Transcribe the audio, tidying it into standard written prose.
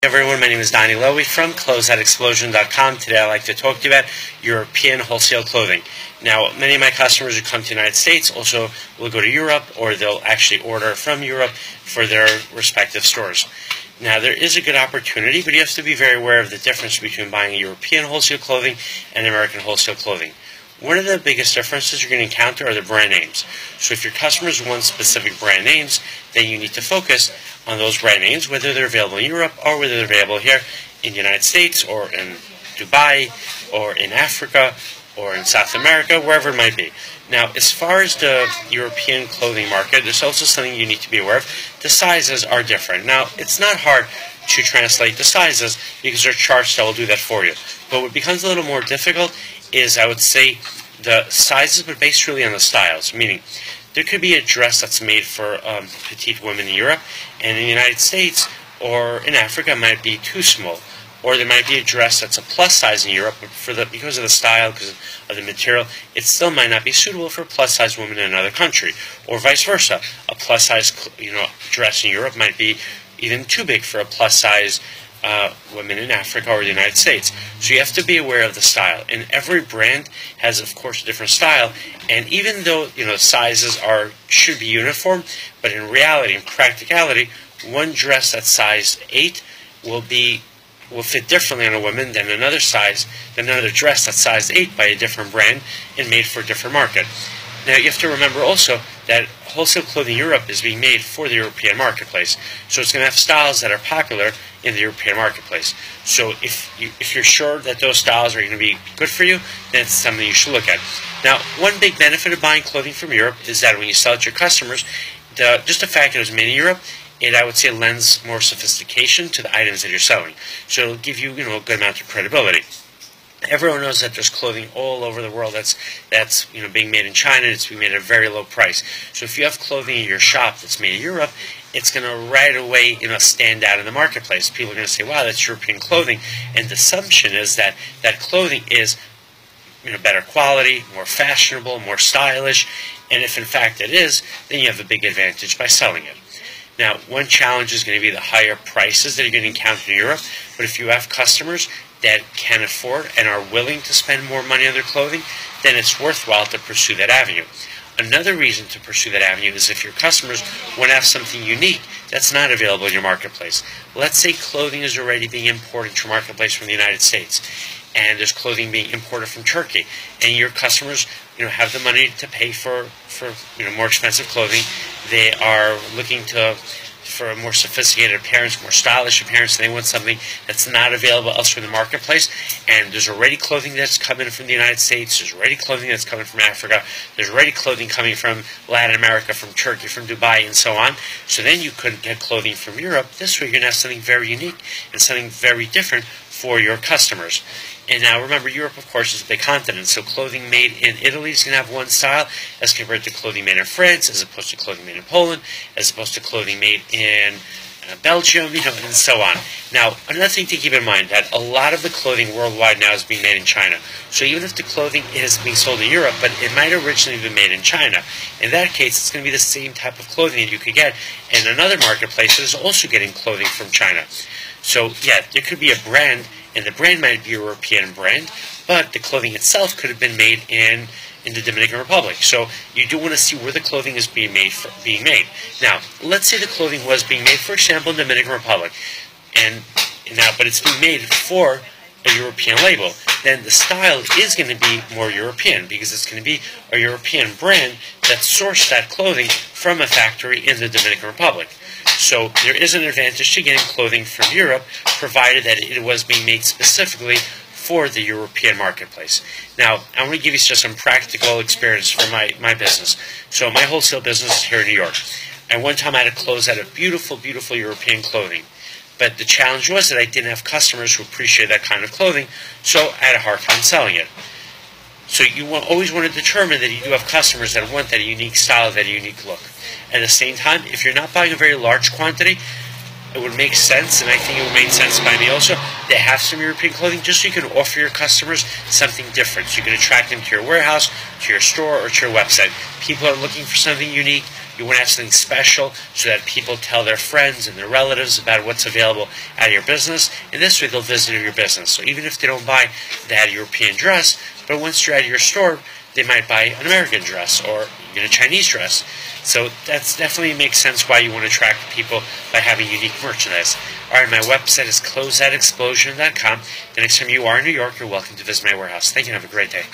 Hey everyone, my name is Donnie Lowy from Closeoutexplosion.com. Today I'd like to talk to you about European wholesale clothing. Now, many of my customers who come to the United States also will go to Europe, or they'll actually order from Europe for their respective stores. Now, there is a good opportunity, but you have to be very aware of the difference between buying European wholesale clothing and American wholesale clothing. One of the biggest differences you're going to encounter are the brand names. So if your customers want specific brand names, then you need to focus on those brand names, whether they're available in Europe or whether they're available here in the United States or in Dubai or in Africa or in South America, wherever it might be. Now, as far as the European clothing market, there's also something you need to be aware of. The sizes are different. Now, it's not hard to translate the sizes because there are charts that will do that for you. But what becomes a little more difficult is, I would say, the sizes, but based really on the styles. Meaning, there could be a dress that's made for petite women in Europe, and in the United States or in Africa it might be too small. Or there might be a dress that's a plus size in Europe, but because of the style, because of the material, it still might not be suitable for a plus size woman in another country. Or vice versa, a plus size dress in Europe might be even too big for a plus size women in Africa or the United States. So you have to be aware of the style. And every brand has, of course, a different style. And even though sizes should be uniform, but in reality, in practicality, one dress that's size 8 will fit differently on a woman than another dress that's size 8 by a different brand and made for a different market. Now, you have to remember also that wholesale clothing in Europe is being made for the European marketplace. So it's going to have styles that are popular in the European marketplace. So if you're sure that those styles are going to be good for you, then it's something you should look at. Now, one big benefit of buying clothing from Europe is that when you sell it to your customers, just the fact that it was made in Europe, I would say, lends more sophistication to the items that you're selling. So it'll give you, a good amount of credibility. Everyone knows that there's clothing all over the world that's being made in China. It's being made at a very low price. So if you have clothing in your shop that's made in Europe, it's going to right away stand out in the marketplace. People are going to say, "Wow, that's European clothing," and the assumption is that that clothing is better quality, more fashionable, more stylish, and if in fact it is, then you have a big advantage by selling it. Now, one challenge is going to be the higher prices that you're going to encounter in Europe, but if you have customers that can afford and are willing to spend more money on their clothing, then it's worthwhile to pursue that avenue. Another reason to pursue that avenue is if your customers want to have something unique that's not available in your marketplace. Let's say clothing is already being imported to your marketplace from the United States, and there's clothing being imported from Turkey, and your customers have the money to pay for more expensive clothing. They are looking for a more sophisticated appearance, more stylish appearance, and they want something that's not available elsewhere in the marketplace. And there's already clothing that's coming from the United States, there's already clothing that's coming from Africa, there's already clothing coming from Latin America, from Turkey, from Dubai, and so on. So then you could get clothing from Europe. This way you're going to have something very unique and something very different for your customers. And now remember, Europe, of course, is a big continent, so clothing made in Italy is going to have one style as compared to clothing made in France, as opposed to clothing made in Poland, as opposed to clothing made in Belgium, and so on. Now, another thing to keep in mind, that a lot of the clothing worldwide now is being made in China. So even if the clothing is being sold in Europe, but it might originally have been made in China, in that case, it's going to be the same type of clothing that you could get in another marketplace that is also getting clothing from China. So, yeah, there could be a brand, and the brand might be a European brand, but the clothing itself could have been made in the Dominican Republic. So you do want to see where the clothing is being made. Now, let's say the clothing was being made, for example, in the Dominican Republic, but it's being made for a European label. Then the style is going to be more European, because it's going to be a European brand that sourced that clothing from a factory in the Dominican Republic. So there is an advantage to getting clothing from Europe, provided that it was being made specifically for the European marketplace. Now, I'm going to give you just some practical experience from my business. So my wholesale business is here in New York. And one time I had to close out of beautiful, beautiful European clothing. But the challenge was that I didn't have customers who appreciate that kind of clothing, so I had a hard time selling it. So you always want to determine that you do have customers that want that unique style, that unique look. At the same time, if you're not buying a very large quantity, it would make sense, and I think it would make sense by me also, to have some European clothing just so you can offer your customers something different. So you can attract them to your warehouse, to your store, or to your website. People are looking for something unique. You want to have something special so that people tell their friends and their relatives about what's available at your business, and this way they'll visit your business. So even if they don't buy that European dress, but once you're at your store, they might buy an American dress or even a Chinese dress. So that definitely makes sense why you want to attract people by having unique merchandise. Alright, my website is closeoutexplosion.com. The next time you are in New York, you're welcome to visit my warehouse. Thank you and have a great day.